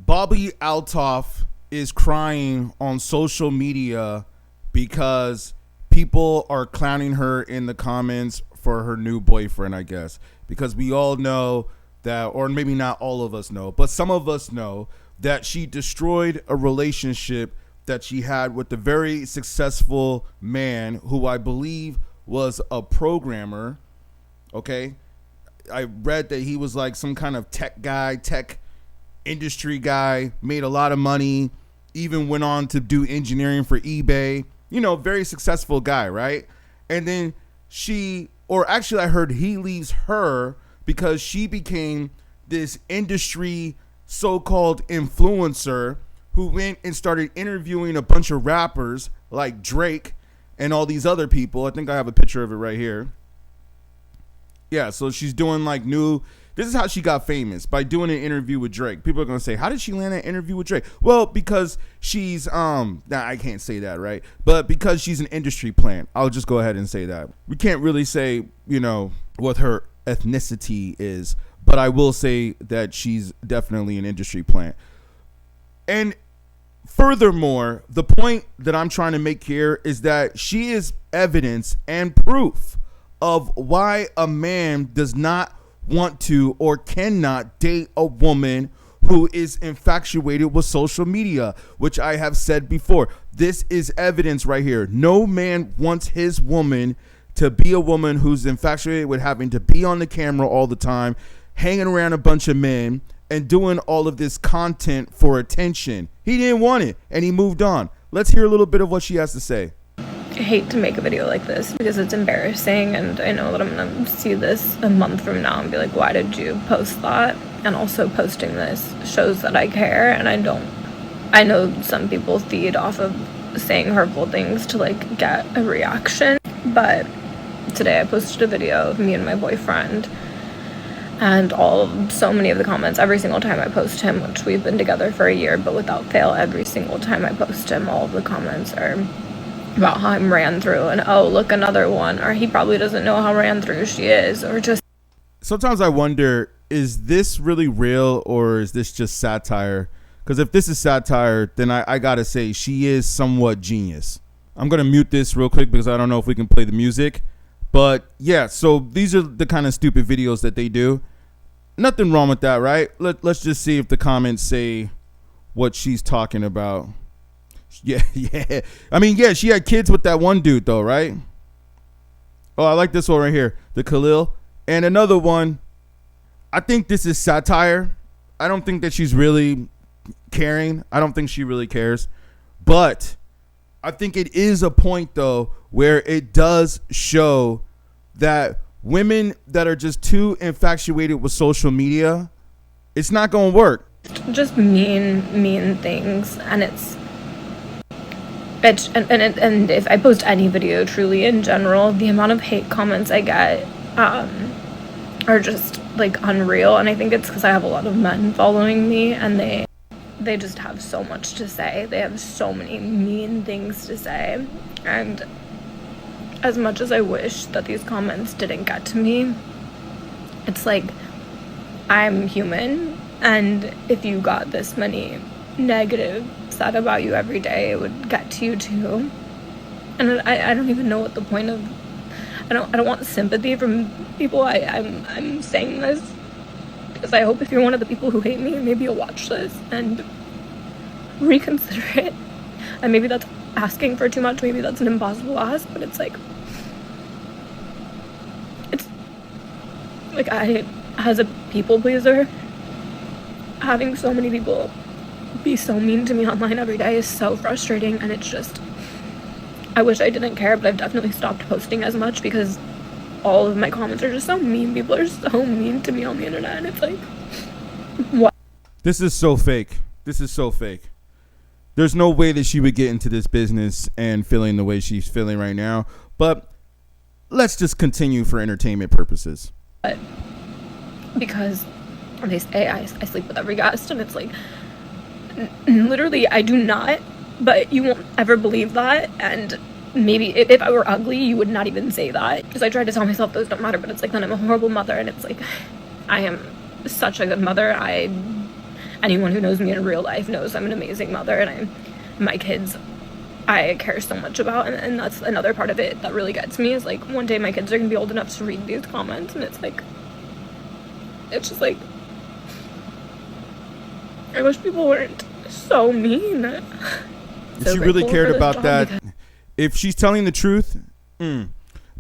Bobbi Althoff is crying on social media because people are clowning her in the comments for her new boyfriend, I guess. Because we all know that, or maybe not all of us know, but some of us know that she destroyed a relationship that she had with a very successful man who I believe was a programmer. Okay. I read that he was like some kind of tech industry guy, made a lot of money, even went on to do engineering for eBay, very successful guy, right? And then I heard he leaves her because she became this industry so-called influencer who went and started interviewing a bunch of rappers like Drake and all these other people. I think I have a picture of it right here. Yeah, so she's doing this is how she got famous, by doing an interview with Drake. People are going to say, how did she land an interview with Drake? Well, because she's, I can't say that, right? But because she's an industry plant, I'll just go ahead and say that. We can't really say, what her ethnicity is, but I will say that she's definitely an industry plant. And furthermore, the point that I'm trying to make here is that she is evidence and proof of why a man does not want to or cannot date a woman who is infatuated with social media, which I have said before. This is evidence right here. No man wants his woman to be a woman who's infatuated with having to be on the camera all the time, hanging around a bunch of men and doing all of this content for attention. He didn't want it and he moved on. Let's hear a little bit of what she has to say. I hate to make a video like this because it's embarrassing, and I know that I'm gonna see this a month from now and be like, why did you post that? And also, posting this shows that I care, and I know some people feed off of saying hurtful things to get a reaction, but today I posted a video of me and my boyfriend, and so many of the comments, every single time I post him, which we've been together for a year, but without fail, every single time I post him, all of the comments are about how I'm ran through, and oh, look, another one, or he probably doesn't know how ran through she is, or just. Sometimes I wonder, is this really real or is this just satire? Because if this is satire, then I gotta say she is somewhat genius. I'm gonna mute this real quick because I don't know if we can play the music, but yeah, so these are the kind of stupid videos that they do. Nothing wrong with that, right? Let's just see if the comments say what she's talking about. Yeah. I mean, yeah, she had kids with that one dude, though, right? Oh, I like this one right here, the Khalil. And another one, I think this is satire. I don't think that she's really caring. I don't think she really cares. But I think it is a point, though, where it does show that women that are just too infatuated with social media, it's not going to work. Just mean things, and and if I post any video, truly in general, the amount of hate comments I get are just unreal. And I think it's because I have a lot of men following me, and they just have so much to say. They have so many mean things to say, and as much as I wish that these comments didn't get to me, it's I'm human, and if you got this many negative said about you every day, it would get to you too. And I don't even know what the point of. I don't want sympathy from people. I'm saying this because I hope if you're one of the people who hate me, maybe you'll watch this and reconsider it. And maybe that's asking for too much. Maybe that's an impossible ask. But it's I, as a people pleaser, having so many people be so mean to me online every day is so frustrating, and it's just, I wish I didn't care, but I've definitely stopped posting as much because all of my comments are just so mean. People are so mean to me on the internet, and it's what? This is so fake. There's no way that she would get into this business and feeling the way she's feeling right now, but let's just continue for entertainment purposes. Because they say I sleep with every guest, and it's literally I do not, but you won't ever believe that. And maybe if I were ugly, you would not even say that, because I tried to tell myself those don't matter, but it's then I'm a horrible mother, and it's I am such a good mother. I anyone who knows me in real life knows I'm an amazing mother, and my kids I care so much about, and that's another part of it that really gets me, is like one day my kids are gonna be old enough to read these comments, and it's just like I wish people weren't so mean. If she really cared about that, if she's telling the truth,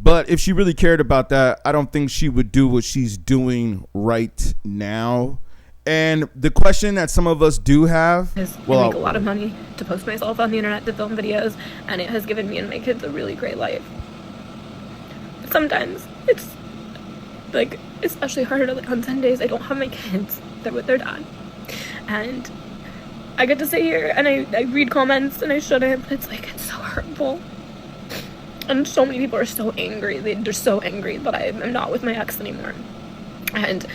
but if she really cared about that, I don't think she would do what she's doing right now. And the question that some of us do have is, I make a lot of money to post myself on the internet to film videos, and it has given me and my kids a really great life. But sometimes it's like especially harder, like on Sundays I don't have my kids, they're with their dad, and I get to sit here and I read comments and I shouldn't, but it's like, it's so hurtful. And so many people are so angry. They're so angry that I am not with my ex anymore. And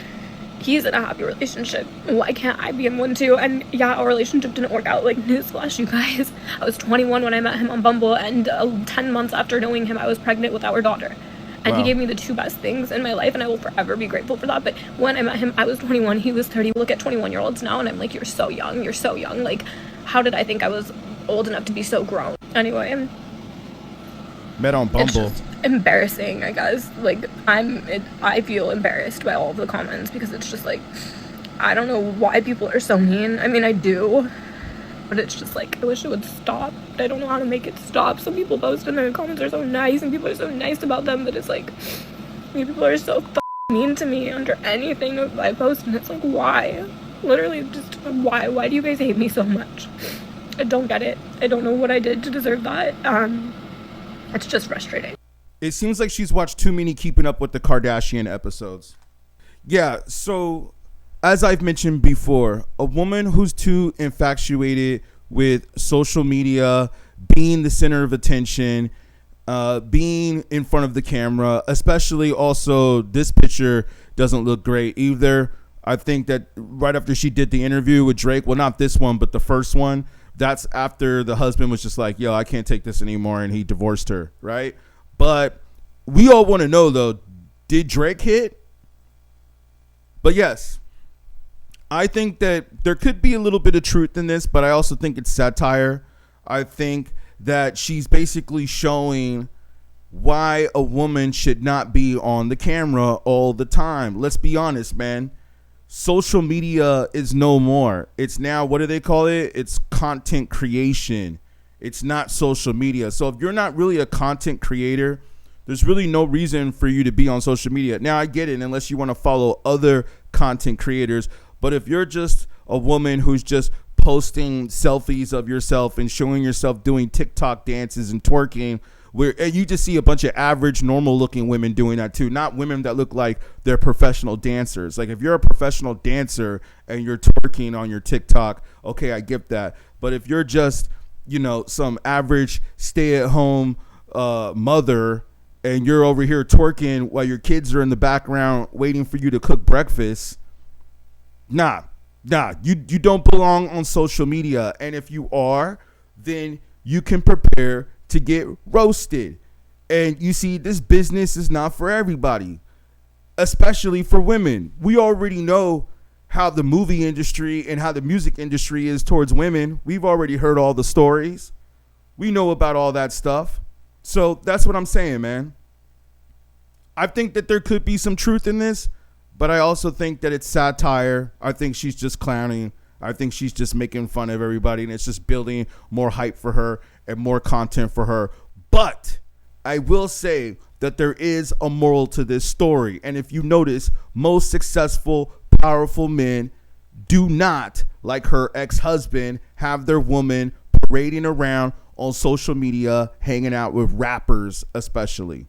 he's in a happy relationship. Why can't I be in one too? And yeah, our relationship didn't work out. Like, newsflash, you guys. I was 21 when I met him on Bumble, and 10 months after knowing him, I was pregnant with our daughter. And He gave me the two best things in my life, and I will forever be grateful for that. But when I met him, I was 21, he was 30. Look at 21-year-olds now, and I'm like, you're so young. Like, how did I think I was old enough to be so grown? Anyway, met on Bumble. It's just embarrassing, I guess. Like, I feel embarrassed by all of the comments, because it's just like, I don't know why people are so mean. I mean, I do, but it's just like, I wish it would stop. I don't know how to make it stop. Some people post and their comments are so nice, and people are so nice about them, but it's like, people are so mean to me under anything I post, and it's like, why? Literally, just why? Why do you guys hate me so much? I don't get it. I don't know what I did to deserve that. It's just frustrating. It seems like she's watched too many Keeping Up with the Kardashian episodes. Yeah, so as I've mentioned before, a woman who's too infatuated with social media, being the center of attention, being in front of the camera, especially also this picture doesn't look great either. I think that right after she did the interview with Drake, well, not this one, but the first one, that's after the husband was just like, yo, I can't take this anymore, and he divorced her, right? But we all want to know, though, did Drake hit? But yes, I think that there could be a little bit of truth in this, but I also think it's satire. I think that she's basically showing why a woman should not be on the camera all the time. Let's be honest, man. Social media is no more. It's now, what do they call it? It's content creation. It's not social media. So if you're not really a content creator, there's really no reason for you to be on social media. Now, I get it, unless you want to follow other content creators. But if you're just a woman who's just posting selfies of yourself and showing yourself doing TikTok dances and twerking, where you just see a bunch of average, normal looking women doing that too, not women that look like they're professional dancers. Like, if you're a professional dancer and you're twerking on your TikTok, okay, I get that. But if you're just, some average stay-at-home mother, and you're over here twerking while your kids are in the background waiting for you to cook breakfast, nah, you don't belong on social media. And if you are, then you can prepare to get roasted. And you see, this business is not for everybody, especially for women. We already know how the movie industry and how the music industry is towards women. We've already heard all the stories. We know about all that stuff. So that's what I'm saying, man. I think that there could be some truth in this, but I also think that it's satire. I think she's just clowning. I think she's just making fun of everybody, and it's just building more hype for her and more content for her. But I will say that there is a moral to this story. And if you notice, most successful, powerful men do not, like her ex-husband, have their woman parading around on social media, hanging out with rappers especially.